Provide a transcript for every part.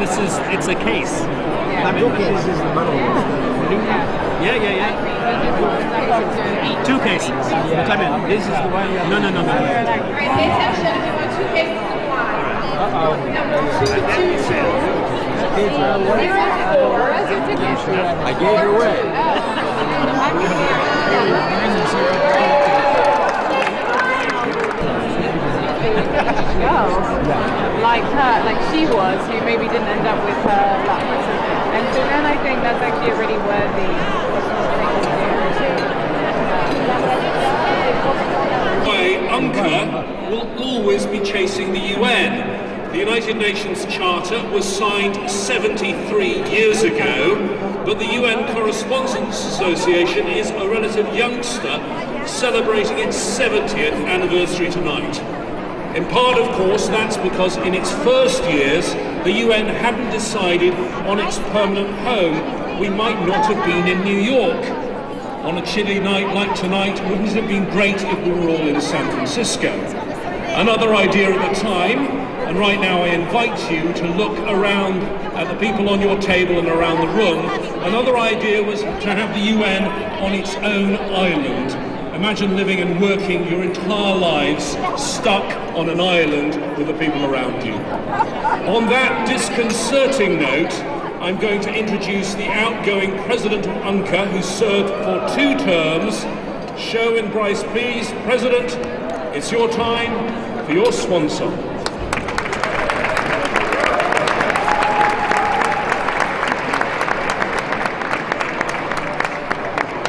It's a case. This is the medal. Yeah. Two cases. Come in. This is the one. No. I gave it away. Like her, like she was, who maybe didn't end up with her luck. And so then I think that's actually a really worthy UNCA will always be chasing the UN. The United Nations Charter was signed 73 years ago, but the UN Correspondents Association is a relative youngster celebrating its 70th anniversary tonight. In part, of course, that's because in its first years, the UN hadn't decided on its permanent home. We might not have been in New York. On a chilly night like tonight, wouldn't it have been great if we were all in San Francisco? Another idea at the time, and right now I invite you to look around at the people on your table and around the room, another idea was to have the UN on its own island. Imagine living and working your entire lives stuck on an island with the people around you. On that disconcerting note, I'm going to introduce the outgoing president of UNCA, who served for 2 terms. Show and Bryce, please. President, it's your time for your swan song.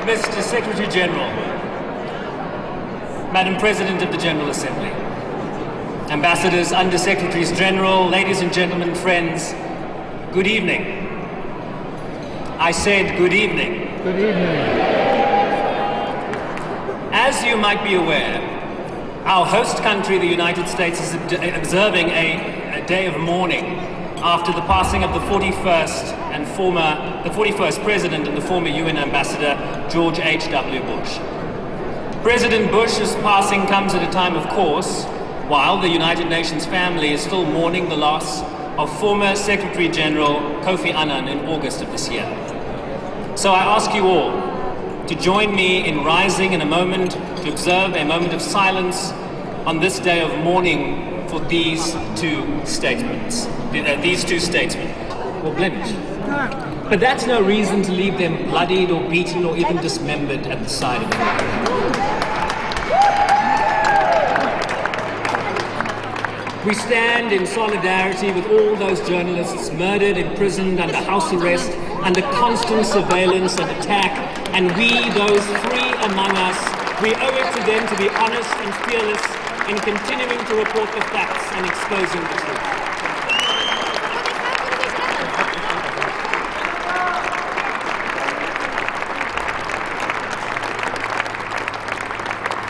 Mr. Secretary-General, Madam President of the General Assembly, Ambassadors, Under-Secretaries General, ladies and gentlemen, friends, good evening. I said good evening. Good evening. As you might be aware, our host country, the United States, is observing a day of mourning after the passing of the 41st President and the former UN Ambassador, George H.W. Bush. President Bush's passing comes at a time, of course, while the United Nations family is still mourning the loss of former Secretary-General Kofi Annan in August of this year. So I ask you all to join me in rising in a moment to observe a moment of silence on this day of mourning for these two statements. Or blemish. But that's no reason to leave them bloodied or beaten or even dismembered at the side of the road. We stand in solidarity with all those journalists murdered, imprisoned, under house arrest, under constant surveillance and attack, and we, those free among us, we owe it to them to be honest and fearless in continuing to report the facts and exposing the truth.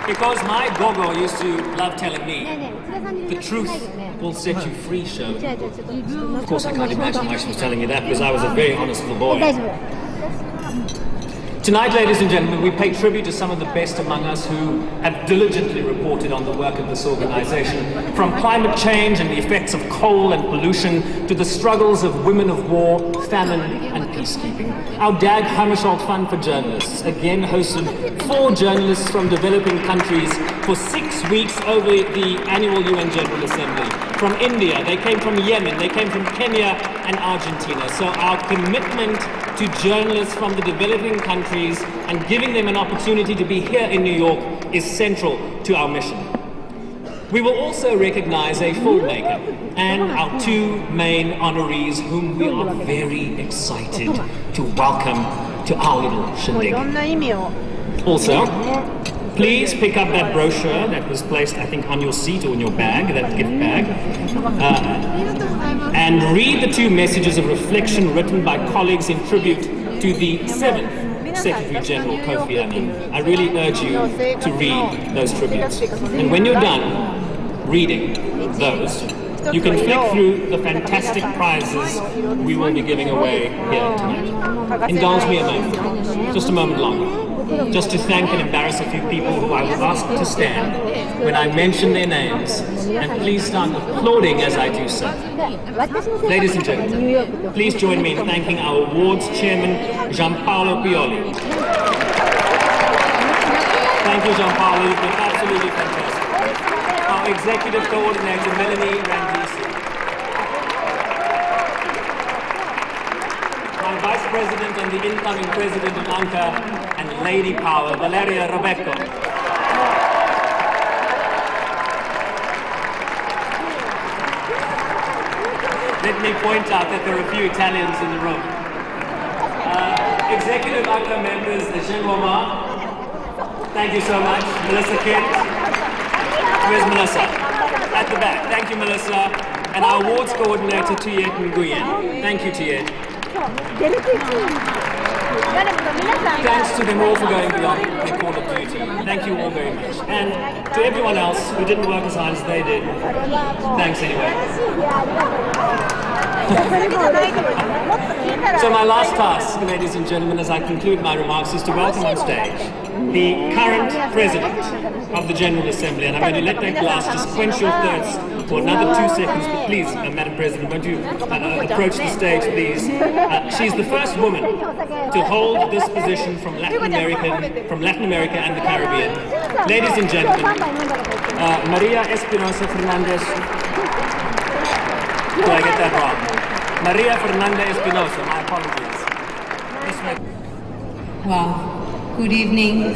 Because my gogo used to love telling me, the truth will set you free, show. Of course, I can't imagine why she was telling you that, because I was a very honest little boy. Tonight, ladies and gentlemen, we pay tribute to some of the best among us who have diligently reported on the work of this organization, from climate change and the effects of coal and pollution to the struggles of women of war, famine and peacekeeping. Our Dag Hammarskjöld Fund for Journalists again hosted 4 journalists from developing countries for 6 weeks over the annual UN General Assembly. From India, they came from Yemen, they came from Kenya and Argentina. So our commitment to journalists from the developing countries and giving them an opportunity to be here in New York is central to our mission. We will also recognize a filmmaker and our 2 main honorees whom we are very excited to welcome to our little shindig. Also, please pick up that brochure that was placed, I think, on your seat or in your bag, that gift bag, and read the 2 messages of reflection written by colleagues in tribute to the 7th Secretary-General Kofi Annan. I really urge you to read those tributes. And when you're done reading those, You can flick through the fantastic prizes we will be giving away here tonight. Indulge me a moment, just a moment longer, just to thank and embarrass a few people who I will ask to stand when I mention their names, and please stand applauding as I do so. Ladies and gentlemen, please join me in thanking our awards chairman, Gianpaolo Pioli. Thank you, Gianpaolo, you've been absolutely fantastic. Our executive coordinator, Melanie Randisi. My vice president and the incoming president of UNCA and Lady Power, Valeria Rebecco. Let me point out that there are a few Italians in the room. Executive UNCA members, Jean Romar. Thank you so much. Melissa Kent. Where's Melissa? At the back. Thank you, Melissa. And our awards coordinator, Tuyet Nguyen. Thank you, Tuyet. Thanks to them all for going beyond their call of duty. Thank you all very much. And to everyone else who didn't work as hard as they did, thanks anyway. So my last task, ladies and gentlemen, as I conclude my remarks, is to welcome on stage the current President of the General Assembly. And I'm going to let that glass just quench your thirst for another 2 seconds. But please, Madam President, won't you approach the stage, please? She's the first woman to hold this position from Latin America and the Caribbean. Ladies and gentlemen, Maria Espinosa Fernandez. Did I get that wrong? Maria Fernanda Espinosa, my apologies. Wow. Good evening,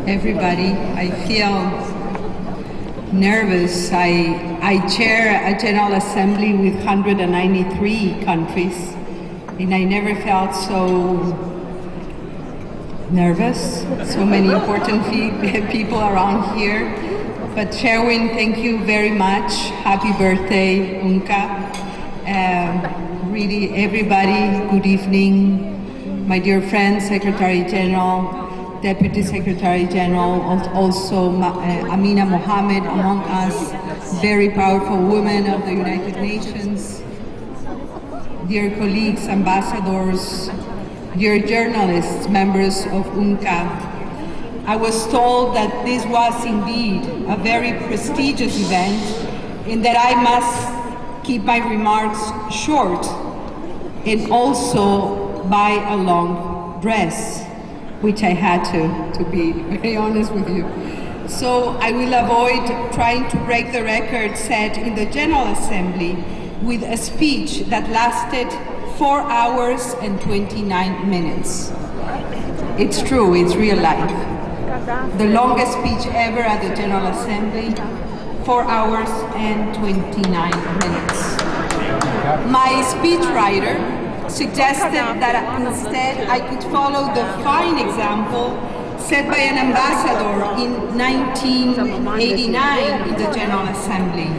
everybody. I feel nervous. I chair a General Assembly with 193 countries, and I never felt so nervous. So many important people around here. But Sherwin, thank you very much. Happy birthday, UNCA. Really, everybody, good evening. My dear friend, Secretary-General, Deputy Secretary-General, also Amina Mohammed among us, very powerful woman of the United Nations, dear colleagues, ambassadors, dear journalists, members of UNCA. I was told that this was indeed a very prestigious event and that I must keep my remarks short and also buy a long dress, which I had to be very honest with you. So I will avoid trying to break the record set in the General Assembly with a speech that lasted 4 hours and 29 minutes. It's true, it's real life. The longest speech ever at the General Assembly, 4 hours and 29 minutes. My speechwriter suggested that instead I could follow the fine example set by an ambassador in 1989 in the General Assembly.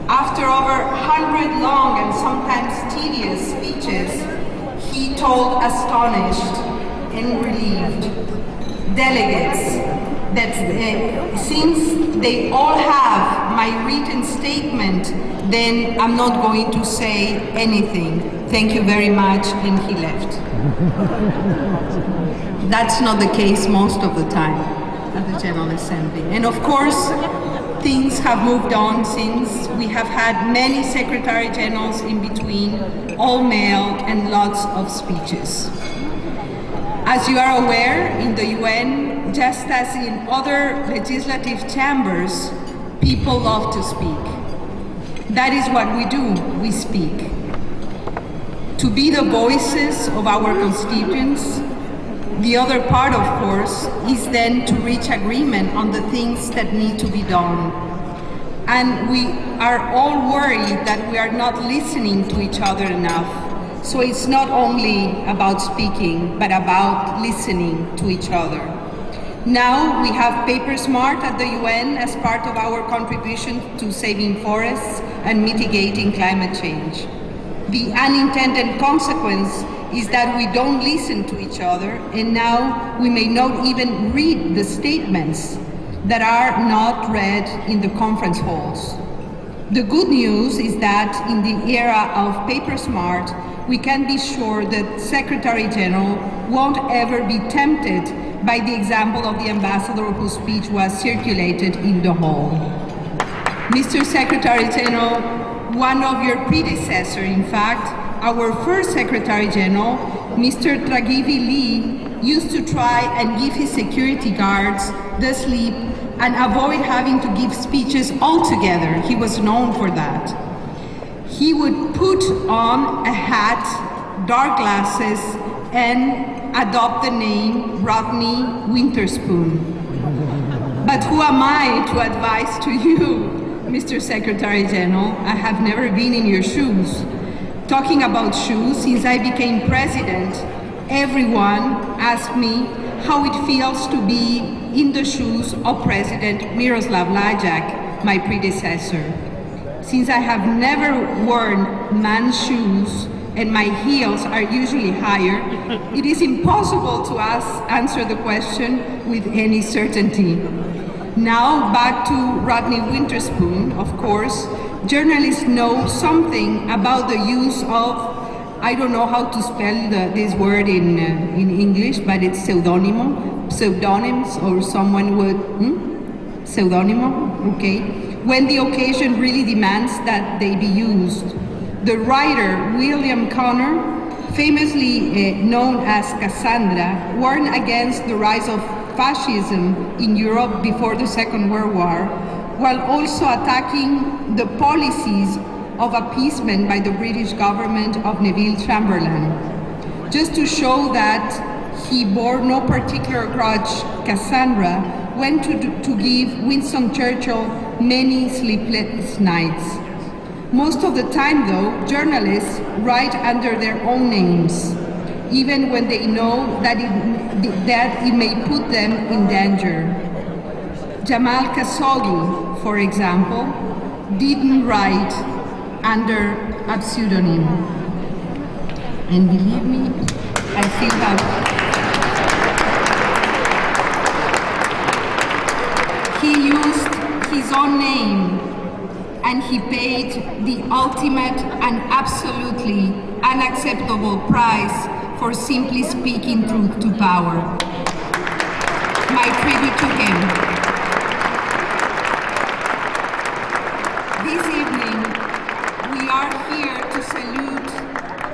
After over 100 long and sometimes tedious speeches, he told astonished and relieved delegates that since they all have my written statement, then I'm not going to say anything. Thank you very much, and he left. That's not the case most of the time at the General Assembly. And of course, things have moved on since. We have had many Secretary Generals in between, all male, and lots of speeches. As you are aware, in the UN, just as in other legislative chambers, people love to speak. That is what we do, we speak. To be the voices of our constituents. The other part, of course, is then to reach agreement on the things that need to be done. And we are all worried that we are not listening to each other enough. So it's not only about speaking, but about listening to each other. Now we have Paper Smart at the UN as part of our contribution to saving forests and mitigating climate change. The unintended consequence is that we don't listen to each other, and now we may not even read the statements that are not read in the conference halls. The good news is that in the era of paper smart, we can be sure that Secretary-General won't ever be tempted by the example of the ambassador whose speech was circulated in the hall. Mr. Secretary-General, one of your predecessors, in fact, our first Secretary-General, Mr. Tragivi Lee, used to try and give his security guards the sleep and avoid having to give speeches altogether. He was known for that. He would put on a hat, dark glasses, and adopt the name Rodney Winterspoon. But who am I to advise to you, Mr. Secretary-General? I have never been in your shoes. Talking about shoes, since I became president, everyone asked me how it feels to be in the shoes of President Miroslav Lajcak, my predecessor. Since I have never worn man's shoes and my heels are usually higher, it is impossible to answer the question with any certainty. Now back to Rodney Winterspoon, of course. Journalists know something about the use of, I don't know how to spell this word in English, but it's pseudonyms, or someone would, pseudonymo, okay, when the occasion really demands that they be used. The writer William Connor, famously known as Cassandra, warned against the rise of fascism in Europe before the Second World War, while also attacking the policies of appeasement by the British government of Neville Chamberlain. Just to show that he bore no particular grudge, Cassandra went to give Winston Churchill many sleepless nights. Most of the time, though, journalists write under their own names, even when they know that it may put them in danger. Jamal Khashoggi, for example, didn't write under a pseudonym. And believe me, I still have. He used his own name, and he paid the ultimate and absolutely unacceptable price for simply speaking truth to power. My tribute to him. This evening, we are here to salute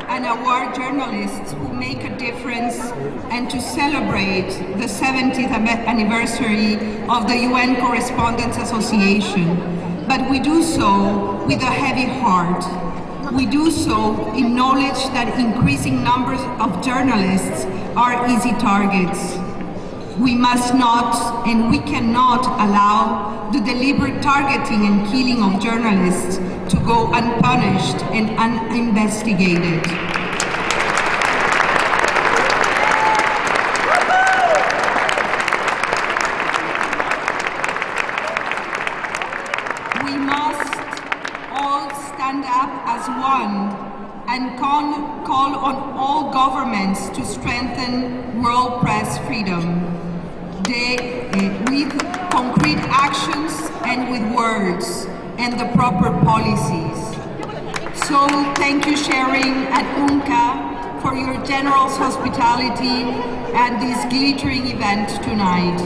and award journalists who make a difference and to celebrate the 70th anniversary of the UN Correspondents Association. But we do so with a heavy heart. We do so in knowledge that increasing numbers of journalists are easy targets. We must not and we cannot allow the deliberate targeting and killing of journalists to go unpunished and uninvestigated. We must all stand up as one and call on all governments to strengthen world press freedom. With concrete actions and with words and the proper policies. So thank you, Sharon at UNCA, for your generous hospitality at this glittering event tonight.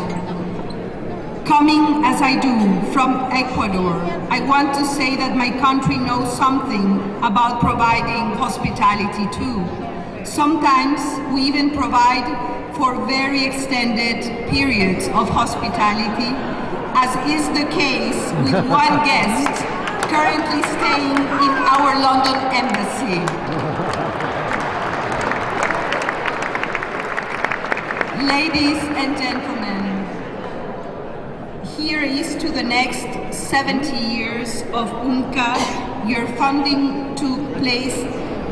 Coming as I do from Ecuador, I want to say that my country knows something about providing hospitality too. Sometimes we even provide for very extended periods of hospitality, as is the case with one guest currently staying in our London embassy. Ladies and gentlemen, here is to the next 70 years of UNCA. Your funding took place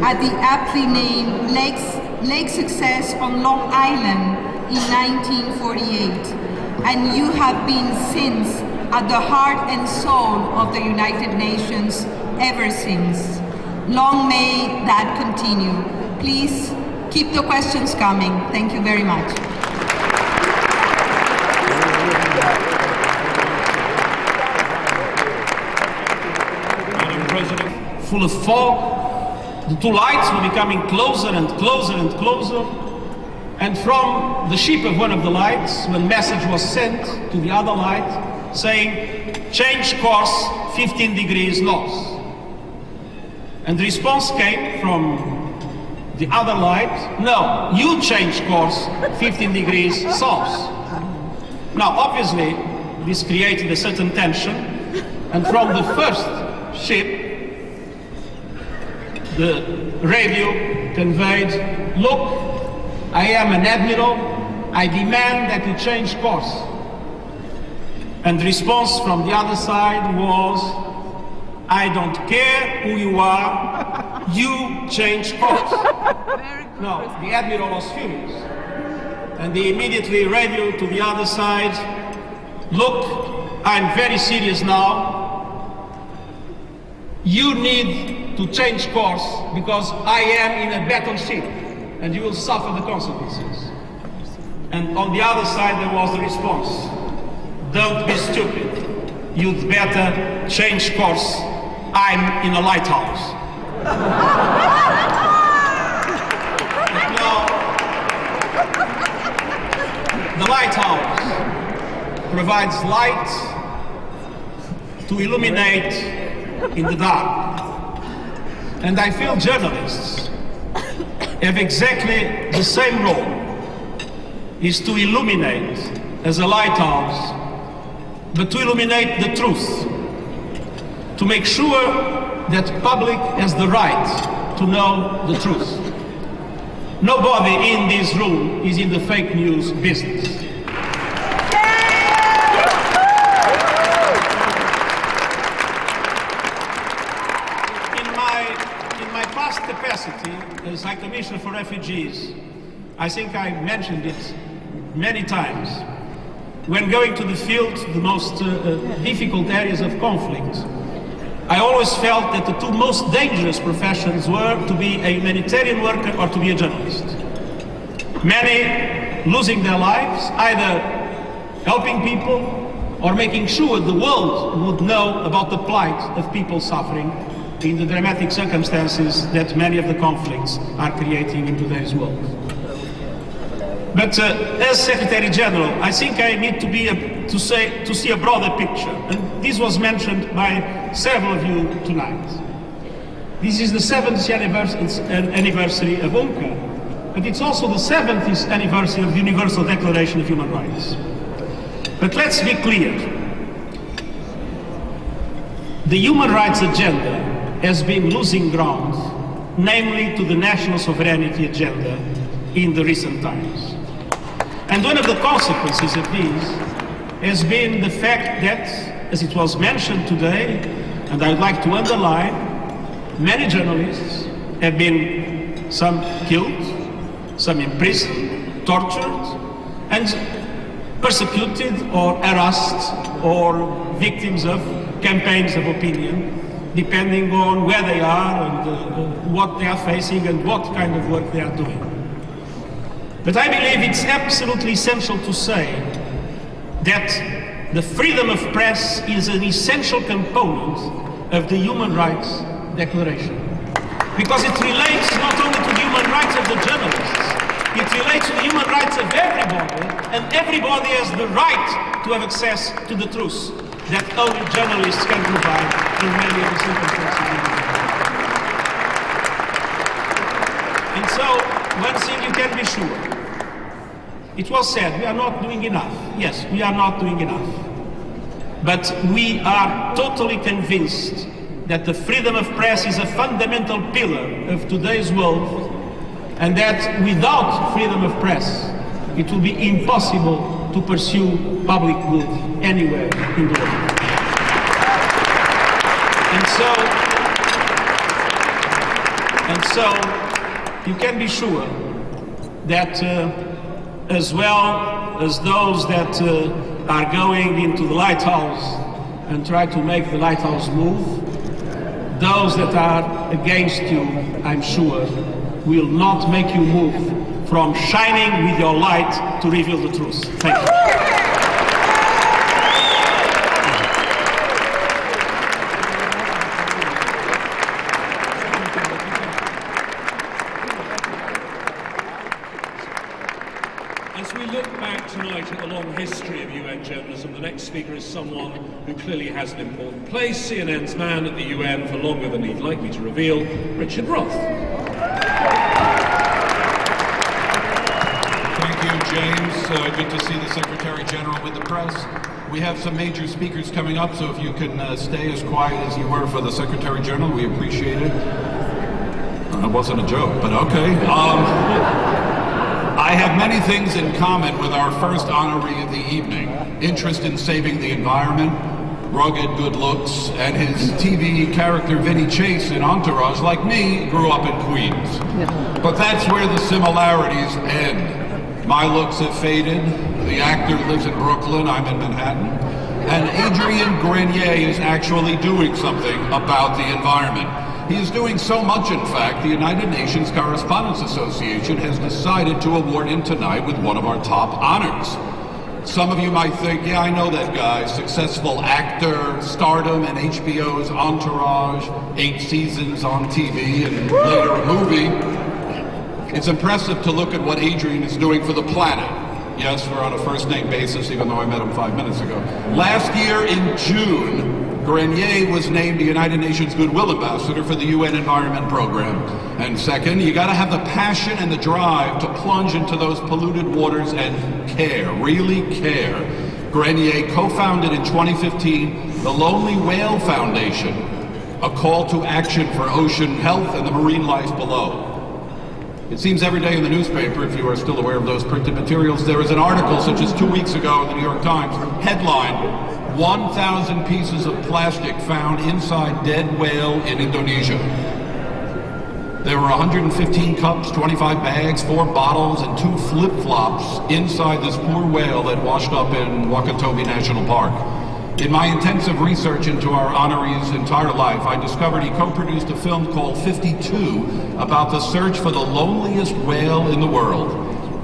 at the aptly named Lake Success on Long Island in 1948, and you have been since at the heart and soul of the United Nations ever since. Long may that continue. Please keep the questions coming. Thank you very much. full of fog. The two lights were becoming closer and closer and closer. And from the ship of one of the lights, one message was sent to the other light saying, change course 15 degrees north. And the response came from the other light, no, you change course 15 degrees south. Now, obviously, this created a certain tension, and from the first ship, the radio conveyed, look, I am an admiral, I demand that you change course. And the response from the other side was, I don't care who you are, you change course. Now, the admiral was furious, and he immediately radioed to the other side, look, I'm very serious now, you need to change course because I am in a battleship and you will suffer the consequences. And on the other side there was the response, don't be stupid, you'd better change course, I'm in a lighthouse. Now, the lighthouse provides light to illuminate in the dark. And I feel journalists have exactly the same role, is to illuminate as a lighthouse, but to illuminate the truth, to make sure that public has the right to know the truth. Nobody in this room is in the fake news business. In my past capacity as High Commissioner for Refugees, I think I mentioned it many times. When going to the field, the most difficult areas of conflict, I always felt that the two most dangerous professions were to be a humanitarian worker or to be a journalist. Many losing their lives, either helping people or making sure the world would know about the plight of people suffering in the dramatic circumstances that many of the conflicts are creating in today's world. But as Secretary-General, I think I need to see a broader picture, and this was mentioned by several of you tonight. This is the 70th anniversary of UNCA, but it's also the 70th anniversary of the Universal Declaration of Human Rights. But let's be clear. The human rights agenda has been losing ground, namely to the national sovereignty agenda in the recent times. And one of the consequences of this has been the fact that, as it was mentioned today, and I'd like to underline, many journalists have been some killed, some imprisoned, tortured, and persecuted or harassed or victims of campaigns of opinion, depending on where they are and what they are facing and what kind of work they are doing. But I believe it's absolutely essential to say that the freedom of press is an essential component of the Human Rights Declaration. Because it relates not only to the human rights of the journalists, it relates to the human rights of everybody, and everybody has the right to have access to the truth that only journalists can provide in many of the circumstances. And so, one thing you can be sure, it was said, we are not doing enough. Yes, we are not doing enough. But we are totally convinced that the freedom of press is a fundamental pillar of today's world, and that without freedom of press, it will be impossible to pursue public good anywhere in the world. And so you can be sure that as well as those that are going into the lighthouse and try to make the lighthouse move, those that are against you, I'm sure, will not make you move from shining with your light to reveal the truth. Thank you. highlighting the long history of UN journalism. The next speaker is someone who clearly has an important place, CNN's man at the UN for longer than he'd like me to reveal, Richard Roth. Thank you, James. Good to see the Secretary-General with the press. We have some major speakers coming up, so if you can stay as quiet as you were for the Secretary-General, we appreciate it. It wasn't a joke, but okay. I have many things in common with our first honoree of the evening. Interest in saving the environment, rugged good looks, and his TV character Vinny Chase in Entourage, like me, grew up in Queens. But that's where the similarities end. My looks have faded. The actor lives in Brooklyn, I'm in Manhattan. And Adrian Grenier is actually doing something about the environment. He is doing so much, in fact, the United Nations Correspondents Association has decided to award him tonight with one of our top honors. Some of you might think, yeah, I know that guy, successful actor, stardom in HBO's Entourage, 8 seasons on TV, and later a movie. It's impressive to look at what Adrian is doing for the planet. Yes, we're on a first-name basis, even though I met him 5 minutes ago. Last year in June, Grenier was named the United Nations Goodwill Ambassador for the UN Environment Program. And second, you gotta have the passion and the drive to plunge into those polluted waters and care, really care. Grenier co-founded in 2015 the Lonely Whale Foundation, a call to action for ocean health and the marine life below. It seems every day in the newspaper, if you are still aware of those printed materials, there is an article such as 2 weeks ago in the New York Times, headline, 1,000 pieces of plastic found inside dead whale in Indonesia. There were 115 cups, 25 bags, 4 bottles, and 2 flip-flops inside this poor whale that washed up in Wakatobi National Park. In my intensive research into our honoree's entire life, I discovered he co-produced a film called 52 about the search for the loneliest whale in the world.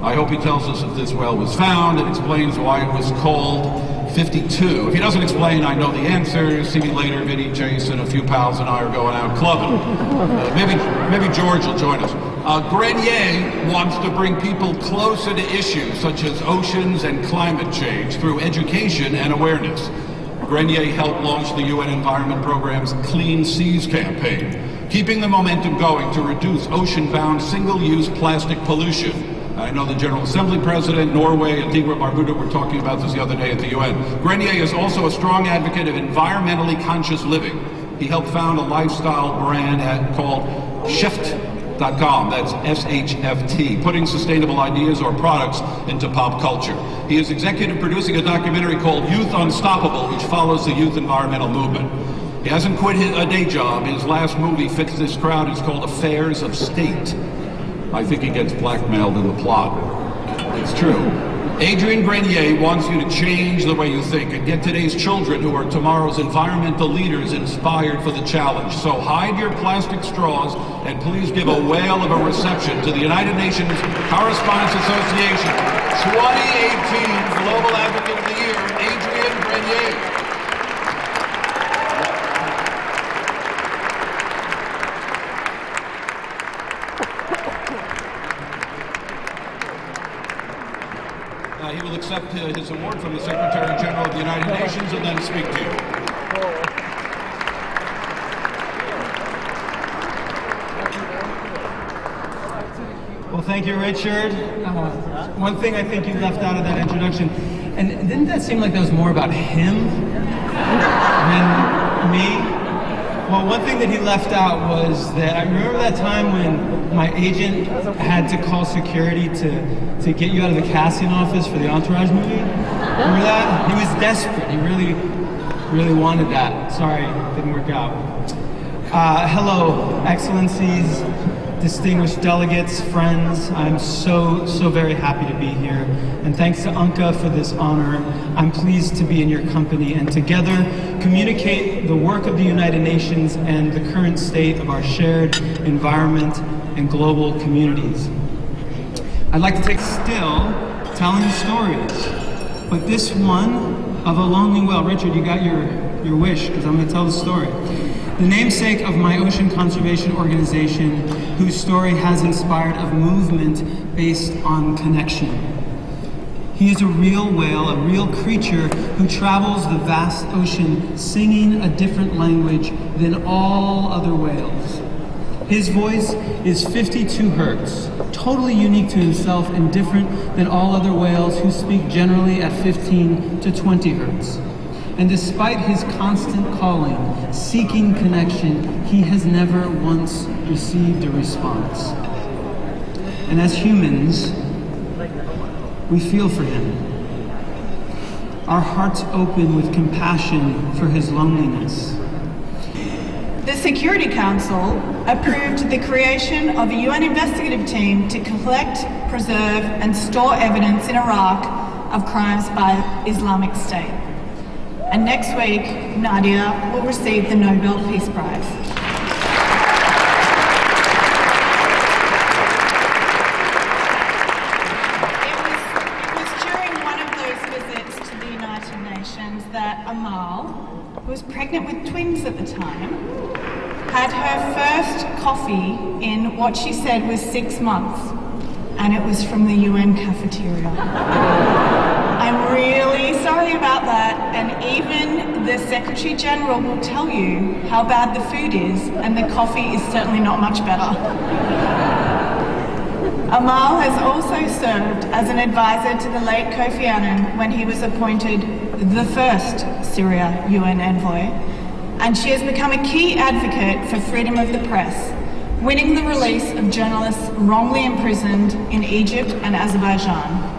I hope he tells us if this whale was found and explains why it was called 52. If he doesn't explain, I know the answer. See me later, Vinny, Jason, a few pals and I are going out clubbing. Maybe George will join us. Grenier wants to bring people closer to issues such as oceans and climate change through education and awareness. Grenier helped launch the UN Environment Program's Clean Seas campaign, keeping the momentum going to reduce ocean-bound single-use plastic pollution. I know the General Assembly President, Norway, and Antigua Barbuda were talking about this the other day at the UN. Grenier is also a strong advocate of environmentally conscious living. He helped found a lifestyle brand called Shift.com, that's S-H-F-T, putting sustainable ideas or products into pop culture. He is executive producing a documentary called Youth Unstoppable, which follows the youth environmental movement. He hasn't quit a day job. His last movie fits this crowd. It's called Affairs of State. I think he gets blackmailed in the plot. It's true. Adrian Grenier wants you to change the way you think and get today's children, who are tomorrow's environmental leaders, inspired for the challenge. So hide your plastic straws and please give a whale of a reception to the United Nations Correspondents Association 2018 Global Advocate of the Year, Adrian Grenier. He will accept his award from the Secretary-General of the United Nations and then speak to you. Well, thank you, Richard. One thing I think you left out of that introduction, and didn't that seem like that was more about him than me? Well, one thing that he left out was that I remember that time when my agent had to call security to get you out of the casting office for the Entourage movie. Remember that? He was desperate. He really wanted that. Sorry, it didn't work out. Hello, Excellencies, distinguished delegates, friends. I'm so very happy to be here. And thanks to UNCA for this honor. I'm pleased to be in your company and together communicate the work of the United Nations and the current state of our shared environment and global communities. I'd like to take still telling stories, but this one of a lonely whale. Richard, you got your wish, because I'm going to tell the story. The namesake of my ocean conservation organization, whose story has inspired a movement based on connection. He is a real whale, a real creature who travels the vast ocean singing a different language than all other whales. His voice is 52 hertz, totally unique to himself and different than all other whales who speak generally at 15 to 20 hertz. And despite his constant calling, seeking connection, he has never once received a response. And as humans, we feel for him. Our hearts open with compassion for his loneliness. The Security Council approved the creation of a UN investigative team to collect, preserve, and store evidence in Iraq of crimes by Islamic State. And next week, Nadia will receive the Nobel Peace Prize. It was during one of those visits to the United Nations that Amal, who was pregnant with twins at the time, had her first coffee in what she said was 6 months, and it was from the UN cafeteria. I'm really sorry about that, and even the Secretary-General will tell you how bad the food is, and the coffee is certainly not much better. Amal has also served as an advisor to the late Kofi Annan when he was appointed the first Syria UN envoy, and she has become a key advocate for freedom of the press, winning the release of journalists wrongly imprisoned in Egypt and Azerbaijan.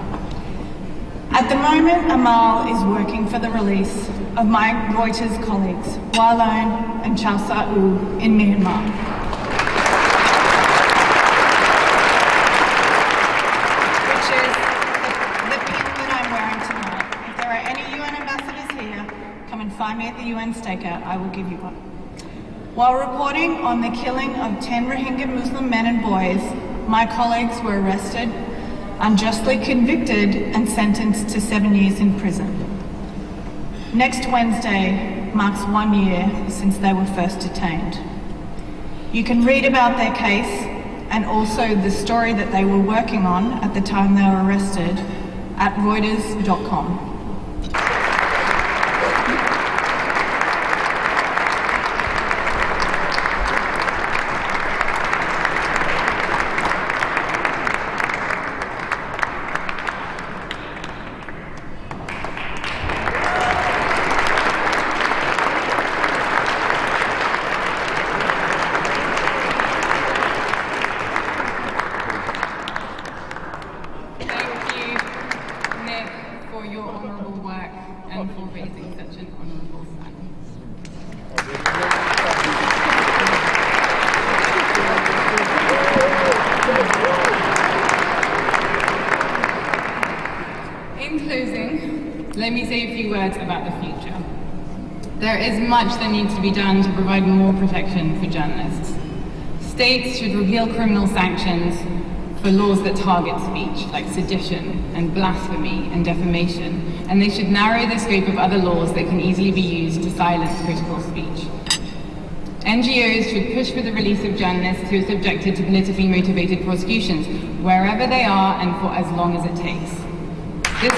At the moment, Amal is working for the release of my Reuters colleagues, Walon and Chao Sa-u in Myanmar. Which is the pin that I'm wearing tonight. If there are any UN ambassadors here, come and find me at the UN stakeout, I will give you one. While reporting on the killing of 10 Rohingya Muslim men and boys, my colleagues were arrested, unjustly convicted, and sentenced to 7 years in prison. Next Wednesday marks 1 year since they were first detained. You can read about their case and also the story that they were working on at the time they were arrested at Reuters.com. Let me say a few words about the future. There is much that needs to be done to provide more protection for journalists. States should repeal criminal sanctions for laws that target speech, like sedition and blasphemy and defamation, and they should narrow the scope of other laws that can easily be used to silence critical speech. NGOs should push for the release of journalists who are subjected to politically motivated prosecutions, wherever they are and for as long as it takes. This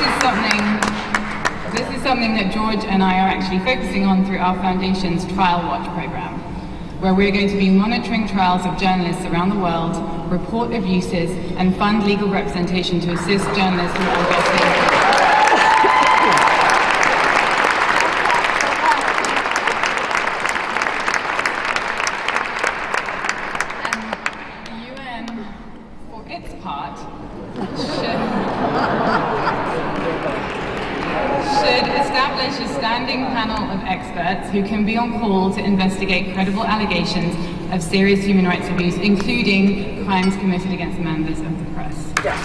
is something that George and I are actually focusing on through our foundation's Trial Watch program, where we're going to be monitoring trials of journalists around the world, report abuses, and fund legal representation to assist journalists who are investigating. And the UN, for its part, should establish a standing panel of experts who can be on call to investigate credible allegations of serious human rights abuse, including crimes committed against members of the press. Yes.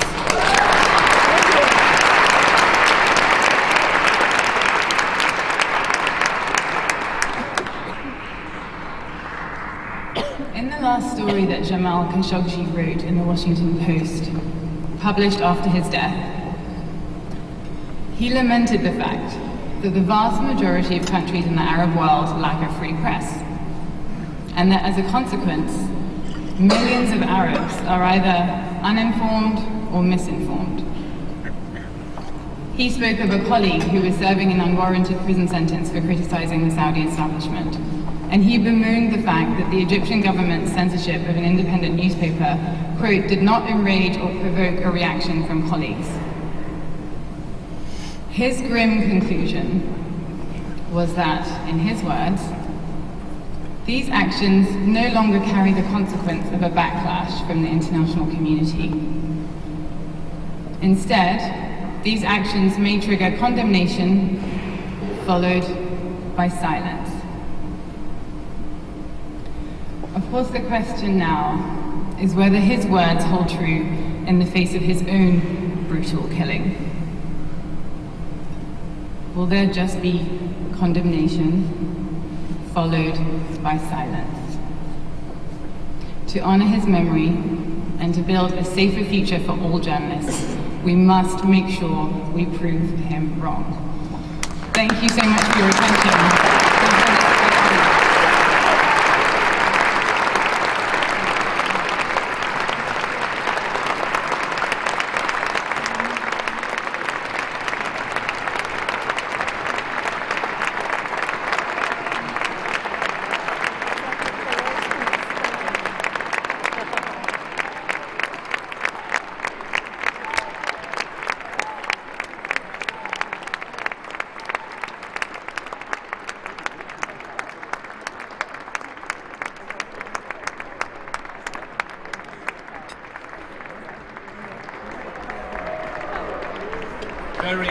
In the last story that Jamal Khashoggi wrote in the Washington Post, published after his death, he lamented the fact that the vast majority of countries in the Arab world lack a free press, and that as a consequence, millions of Arabs are either uninformed or misinformed. He spoke of a colleague who was serving an unwarranted prison sentence for criticizing the Saudi establishment. And he bemoaned the fact that the Egyptian government's censorship of an independent newspaper, quote, did not enrage or provoke a reaction from colleagues. His grim conclusion was that, in his words, these actions no longer carry the consequence of a backlash from the international community. Instead, these actions may trigger condemnation, followed by silence. Of course, the question now is whether his words hold true in the face of his own brutal killing. Will there just be condemnation, followed by silence? To honor his memory and to build a safer future for all journalists, we must make sure we prove him wrong. Thank you so much for your attention. Very